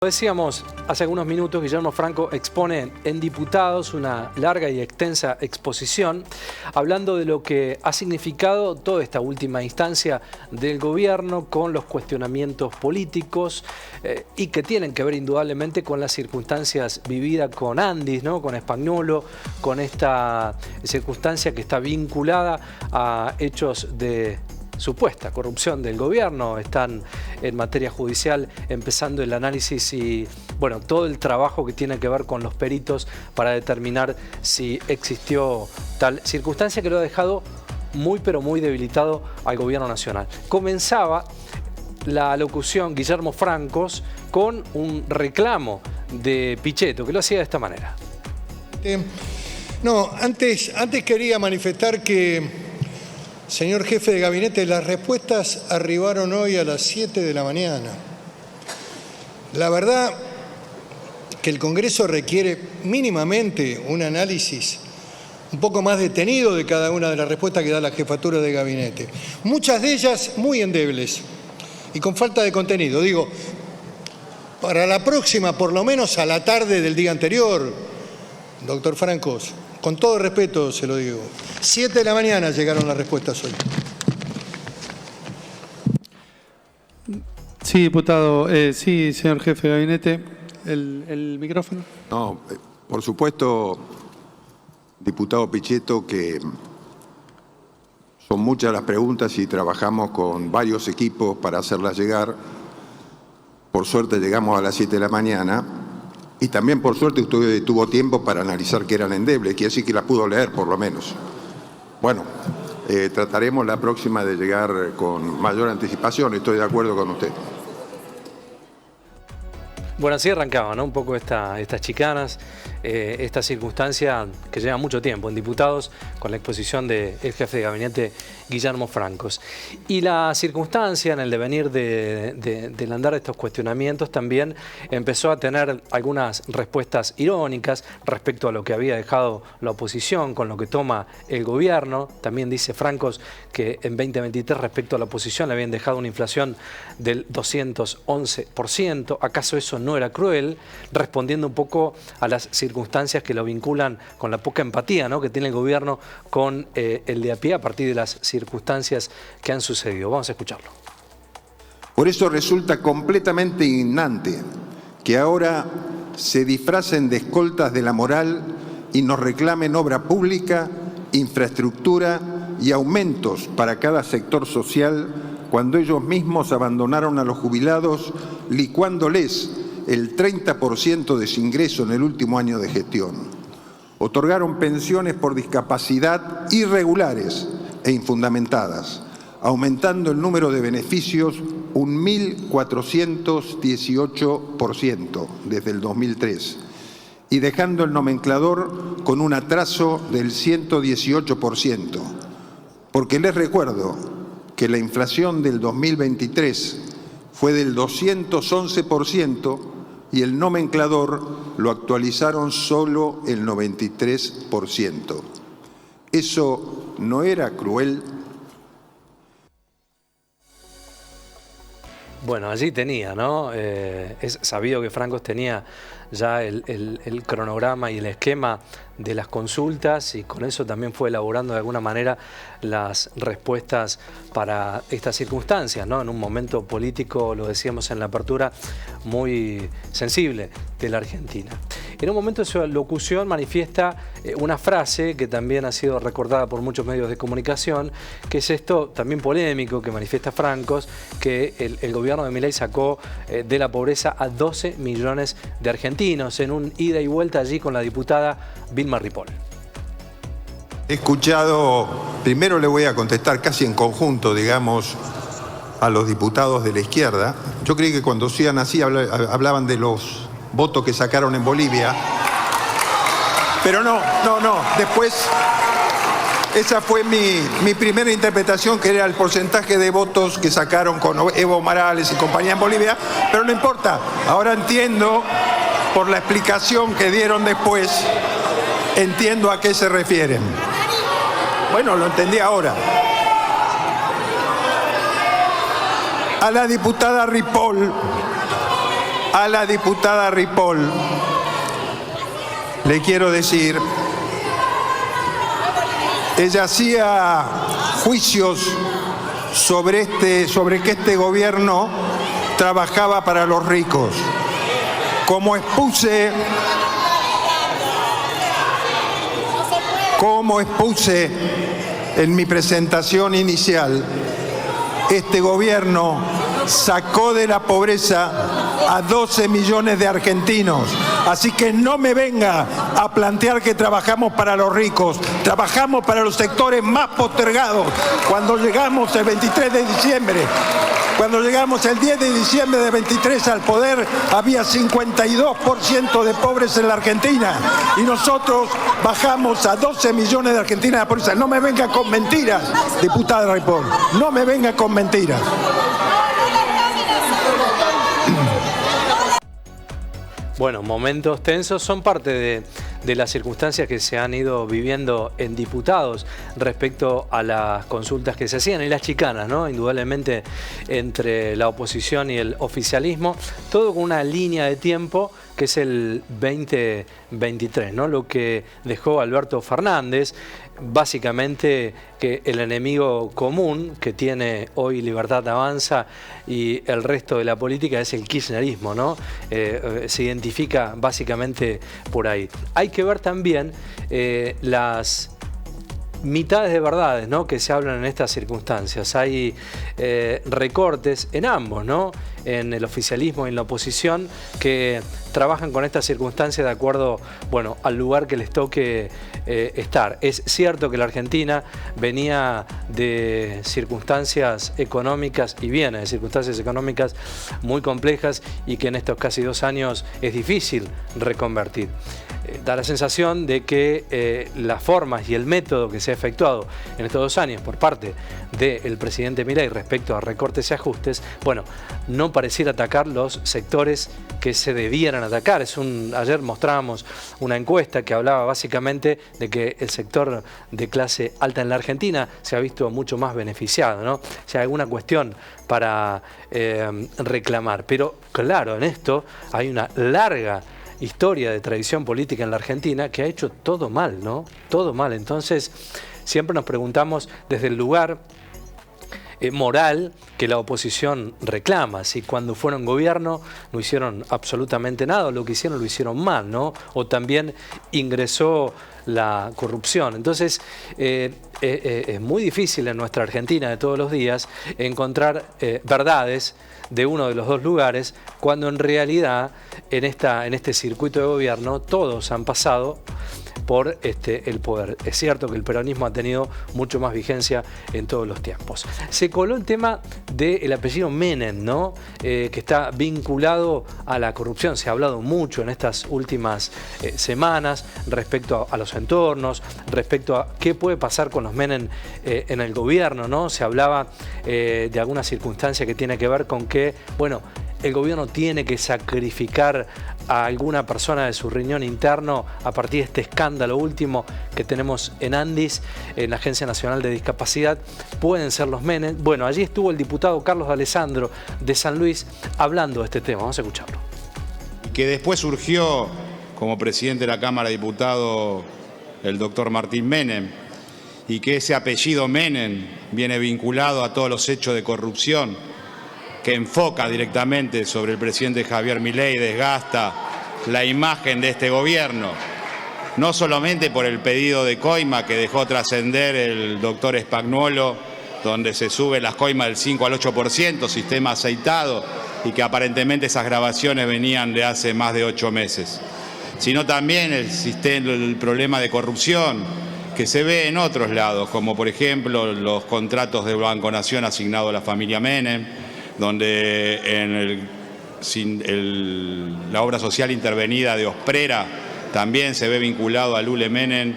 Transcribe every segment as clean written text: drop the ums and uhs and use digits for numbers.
Decíamos hace algunos minutos, Guillermo Franco expone en Diputados una larga y extensa exposición hablando de lo que ha significado toda esta última instancia del gobierno con los cuestionamientos políticos y que tienen que ver indudablemente con las circunstancias vividas con Andis, ¿no? Con Spagnuolo, con esta circunstancia que está vinculada a hechos de supuesta corrupción del gobierno. Están en materia judicial empezando el análisis y bueno, todo el trabajo que tiene que ver con los peritos para determinar si existió tal circunstancia que lo ha dejado muy pero muy debilitado al gobierno nacional. Comenzaba la locución Guillermo Francos con un reclamo de Pichetto que lo hacía de esta manera. Antes quería manifestar que, señor jefe de gabinete, las respuestas arribaron hoy a las 7 de la mañana. La verdad que el Congreso requiere mínimamente un análisis un poco más detenido de cada una de las respuestas que da la jefatura de gabinete. Muchas de ellas muy endebles y con falta de contenido. Digo, para la próxima, por lo menos a la tarde del día anterior, doctor Francos, con todo respeto se lo digo, 7 de la mañana llegaron las respuestas hoy. Sí, diputado. Sí, señor jefe de gabinete. ¿El micrófono? No, por supuesto, diputado Pichetto, que son muchas las preguntas y trabajamos con varios equipos para hacerlas llegar. Por suerte llegamos a las 7 de la mañana. Y también, por suerte, usted tuvo tiempo para analizar que eran endebles, quiere decir que las pudo leer, por lo menos. Bueno, trataremos la próxima de llegar con mayor anticipación, estoy de acuerdo con usted. Bueno, así arrancaba, ¿no? Un poco estas chicanas, esta circunstancia que lleva mucho tiempo en Diputados con la exposición del jefe de gabinete Guillermo Francos. Y la circunstancia en el devenir del andar de estos cuestionamientos también empezó a tener algunas respuestas irónicas respecto a lo que había dejado la oposición con lo que toma el gobierno. También dice Francos que en 2023 respecto a la oposición le habían dejado una inflación del 211%. ¿Acaso eso no era cruel? Respondiendo un poco a las circunstancias que lo vinculan con la poca empatía, ¿no?, que tiene el gobierno con el de a pie a partir de las circunstancias que han sucedido. Vamos a escucharlo. Por eso resulta completamente indignante que ahora se disfracen de escoltas de la moral y nos reclamen obra pública, infraestructura y aumentos para cada sector social cuando ellos mismos abandonaron a los jubilados licuándoles el 30% de su ingreso en el último año de gestión. Otorgaron pensiones por discapacidad irregulares e infundamentadas, aumentando el número de beneficios un 1.418% desde el 2003 y dejando el nomenclador con un atraso del 118%. Porque les recuerdo que la inflación del 2023 fue del 211% y el nomenclador lo actualizaron solo el 93%. ¿Eso no era cruel? Bueno, allí tenía, ¿no? Es sabido que Francos tenía ya el cronograma y el esquema de las consultas y con eso también fue elaborando de alguna manera las respuestas para estas circunstancias, ¿no? En un momento político, lo decíamos en la apertura, muy sensible de la Argentina. En un momento de su locución manifiesta una frase que también ha sido recordada por muchos medios de comunicación, que es esto también polémico que manifiesta Francos, que el gobierno de Milei sacó de la pobreza a 12 millones de argentinos en un ida y vuelta allí con la diputada Vilma Ripoll. He escuchado, primero le voy a contestar casi en conjunto, digamos, a los diputados de la izquierda. Yo creí que cuando hacían así hablaban de los votos que sacaron en Bolivia. Pero no. Después, esa fue mi primera interpretación, que era el porcentaje de votos que sacaron con Evo Morales y compañía en Bolivia. Pero no importa. Ahora entiendo, por la explicación que dieron después, entiendo a qué se refieren. Bueno, lo entendí ahora. A la diputada Ripoll A la diputada Ripoll le quiero decir, ella hacía juicios sobre que este gobierno trabajaba para los ricos. Como expuse en mi presentación inicial, este gobierno sacó de la pobreza a 12 millones de argentinos. Así que no me venga a plantear que trabajamos para los ricos, trabajamos para los sectores más postergados. Cuando llegamos el 23 de diciembre, cuando llegamos el 10 de diciembre de 23 al poder, había 52% de pobres en la Argentina y nosotros bajamos a 12 millones de argentinos de la pobreza. No me venga con mentiras, diputada Ripoll, no me venga con mentiras. Bueno, momentos tensos son parte de las circunstancias que se han ido viviendo en diputados respecto a las consultas que se hacían y las chicanas, ¿no? Indudablemente entre la oposición y el oficialismo, todo con una línea de tiempo que es el 2023, ¿no? Lo que dejó Alberto Fernández, básicamente que el enemigo común que tiene hoy Libertad Avanza y el resto de la política es el kirchnerismo, ¿no? Se identifica básicamente por ahí. Hay que ver también las mitades de verdades, ¿no?, que se hablan en estas circunstancias. Hay recortes en ambos, ¿no?, en el oficialismo y en la oposición, que trabajan con estas circunstancias de acuerdo, bueno, al lugar que les toque estar. Es cierto que la Argentina venía de circunstancias económicas y viene de circunstancias económicas muy complejas y que en estos casi 2 años es difícil reconvertir. Da la sensación de que las formas y el método que se ha efectuado en estos 2 años por parte del presidente Milei respecto a recortes y ajustes, bueno, no pareciera atacar los sectores que se debieran atacar. Ayer mostrábamos una encuesta que hablaba básicamente de que el sector de clase alta en la Argentina se ha visto mucho más beneficiado, ¿no? O sea, alguna cuestión para reclamar. Pero claro, en esto hay una larga historia de tradición política en la Argentina que ha hecho todo mal, ¿no? Todo mal. Entonces, siempre nos preguntamos desde el lugar moral que la oposición reclama, si cuando fueron gobierno no hicieron absolutamente nada, o lo que hicieron lo hicieron mal, ¿no? O también ingresó la corrupción. Entonces, es muy difícil en nuestra Argentina de todos los días encontrar verdades de uno de los dos lugares, cuando en realidad en este circuito de gobierno todos han pasado por el poder. Es cierto que el peronismo ha tenido mucho más vigencia en todos los tiempos. Se coló el tema del apellido Menem, ¿no? Que está vinculado a la corrupción. Se ha hablado mucho en estas últimas semanas respecto a los entornos, respecto a qué puede pasar con los Menem en el gobierno, ¿no? Se hablaba de alguna circunstancia que tiene que ver con que, bueno, el gobierno tiene que sacrificar a alguna persona de su riñón interno a partir de este escándalo último que tenemos en Andis, en la Agencia Nacional de Discapacidad. Pueden ser los Menem. Bueno, allí estuvo el diputado Carlos D'Alessandro de San Luis hablando de este tema. Vamos a escucharlo. Que después surgió como presidente de la Cámara de Diputados el doctor Martín Menem, y que ese apellido Menem viene vinculado a todos los hechos de corrupción que enfoca directamente sobre el presidente Javier Milei, desgasta la imagen de este gobierno, no solamente por el pedido de coima que dejó trascender el doctor Spagnuolo, donde se sube las coimas del 5 al 8%, sistema aceitado, y que aparentemente esas grabaciones venían de hace más de 8 meses, sino también el problema de corrupción que se ve en otros lados, como por ejemplo los contratos de Banco Nación asignados a la familia Menem, donde la obra social intervenida de Osprera también se ve vinculado a Lule Menem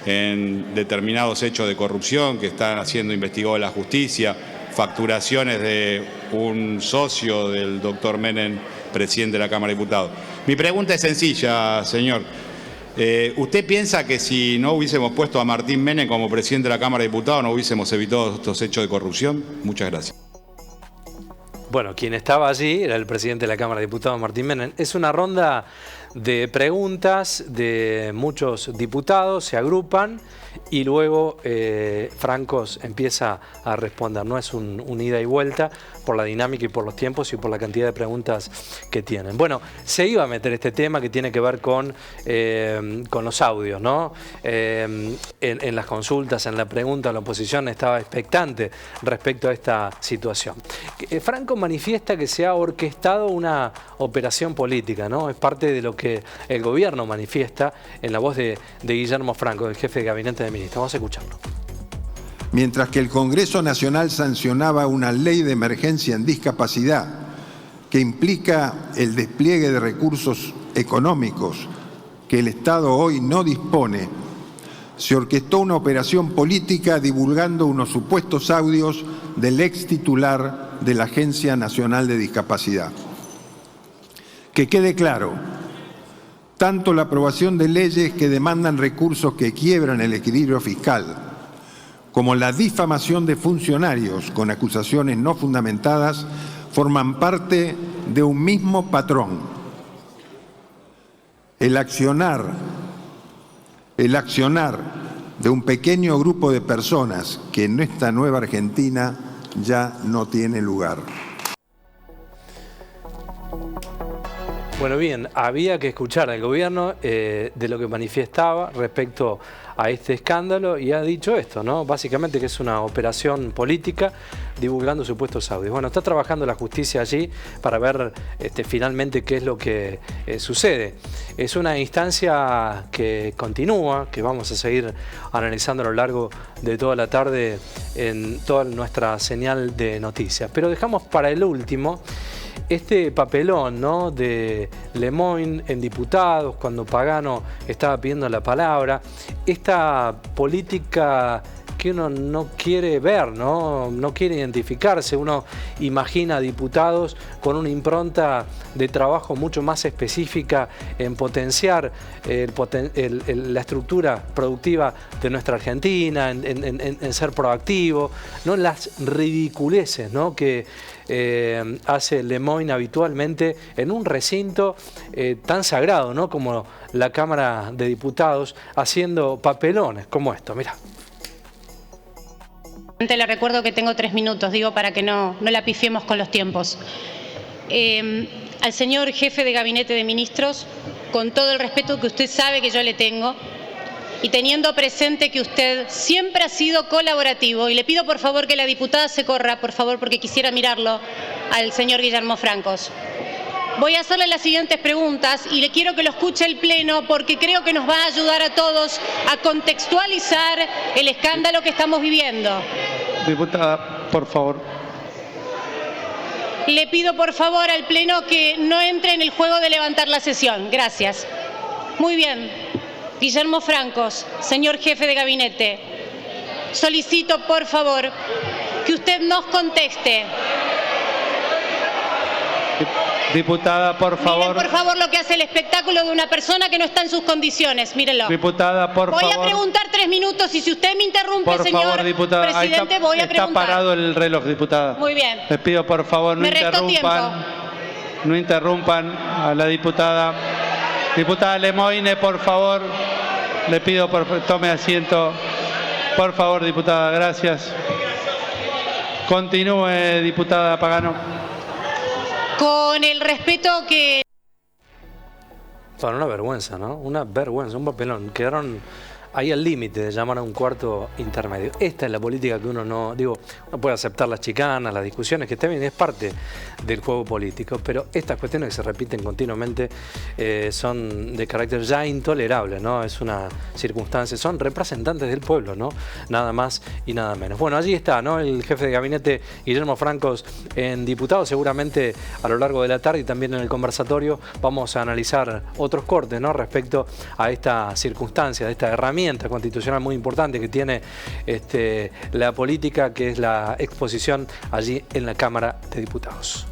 en determinados hechos de corrupción que están siendo investigados en la justicia, facturaciones de un socio del doctor Menem, presidente de la Cámara de Diputados. Mi pregunta es sencilla, señor. ¿Usted piensa que si no hubiésemos puesto a Martín Menem como presidente de la Cámara de Diputados no hubiésemos evitado estos hechos de corrupción? Muchas gracias. Bueno, quien estaba allí era el presidente de la Cámara de Diputados, Martín Menem. Es una ronda de preguntas de muchos diputados, se agrupan y luego Francos empieza a responder. No es un ida y vuelta por la dinámica y por los tiempos y por la cantidad de preguntas que tienen. Bueno, se iba a meter este tema que tiene que ver con los audios, ¿no? En las consultas, en la pregunta, la oposición estaba expectante respecto a esta situación. Franco manifiesta que se ha orquestado una operación política, ¿no? Es parte de lo que el gobierno manifiesta en la voz de Guillermo Franco, el jefe de gabinete de ministros. Vamos a escucharlo. Mientras que el Congreso Nacional sancionaba una ley de emergencia en discapacidad que implica el despliegue de recursos económicos que el Estado hoy no dispone, se orquestó una operación política divulgando unos supuestos audios del ex titular de la Agencia Nacional de Discapacidad. Que quede claro, tanto la aprobación de leyes que demandan recursos que quiebran el equilibrio fiscal, como la difamación de funcionarios con acusaciones no fundamentadas, forman parte de un mismo patrón. El accionar de un pequeño grupo de personas que en esta nueva Argentina ya no tiene lugar. Bueno, bien, había que escuchar al gobierno de lo que manifestaba respecto a este escándalo y ha dicho esto, ¿no? Básicamente que es una operación política divulgando supuestos audios. Bueno, está trabajando la justicia allí para ver finalmente qué es lo que sucede. Es una instancia que continúa, que vamos a seguir analizando a lo largo de toda la tarde en toda nuestra señal de noticias. Pero dejamos para el último este papelón, ¿no?, de Lemoyne en diputados, cuando Pagano estaba pidiendo la palabra, esta política que uno no quiere ver, no quiere identificarse. Uno imagina diputados con una impronta de trabajo mucho más específica en potenciar la estructura productiva de nuestra Argentina, en ser proactivo, no las ridiculeces, ¿no?, que hace Lemoyne habitualmente en un recinto tan sagrado, ¿no?, como la Cámara de Diputados, haciendo papelones como esto. Mirá. Le recuerdo que tengo 3 minutos, digo, para que no la pifiemos con los tiempos. Al señor jefe de gabinete de ministros, con todo el respeto que usted sabe que yo le tengo, y teniendo presente que usted siempre ha sido colaborativo, y le pido por favor que la diputada se corra, por favor, porque quisiera mirarlo al señor Guillermo Francos. Voy a hacerle las siguientes preguntas y le quiero que lo escuche el Pleno porque creo que nos va a ayudar a todos a contextualizar el escándalo que estamos viviendo. Diputada, por favor. Le pido por favor al Pleno que no entre en el juego de levantar la sesión. Gracias. Muy bien. Guillermo Francos, señor jefe de gabinete, solicito por favor que usted nos conteste. Diputada, por favor. Miren, por favor, lo que hace el espectáculo de una persona que no está en sus condiciones. Mírenlo. Diputada, por favor. Voy a preguntar 3 minutos y si usted me interrumpe, por señor favor, diputada. presidente, voy a preguntar. Está parado el reloj, diputada. Muy bien. Les pido, por favor, no interrumpan a la diputada. Diputada Lemoyne, por favor. Le pido, tome asiento. Por favor, diputada, gracias. Continúe, diputada Pagano. Con el respeto que... Bueno, una vergüenza, ¿no? Una vergüenza, un papelón. Quedaron ahí al límite de llamar a un cuarto intermedio. Esta es la política que uno no puede aceptar las chicanas, las discusiones, que también es parte del juego político, pero estas cuestiones que se repiten continuamente son de carácter ya intolerable, ¿no? Es una circunstancia, son representantes del pueblo, ¿no? Nada más y nada menos. Bueno, allí está, ¿no?, el jefe de gabinete Guillermo Francos en diputados. Seguramente a lo largo de la tarde y también en el conversatorio vamos a analizar otros cortes, ¿no?, respecto a esta circunstancia, de esta herramienta constitucional muy importante que tiene la política, que es la exposición allí en la Cámara de Diputados.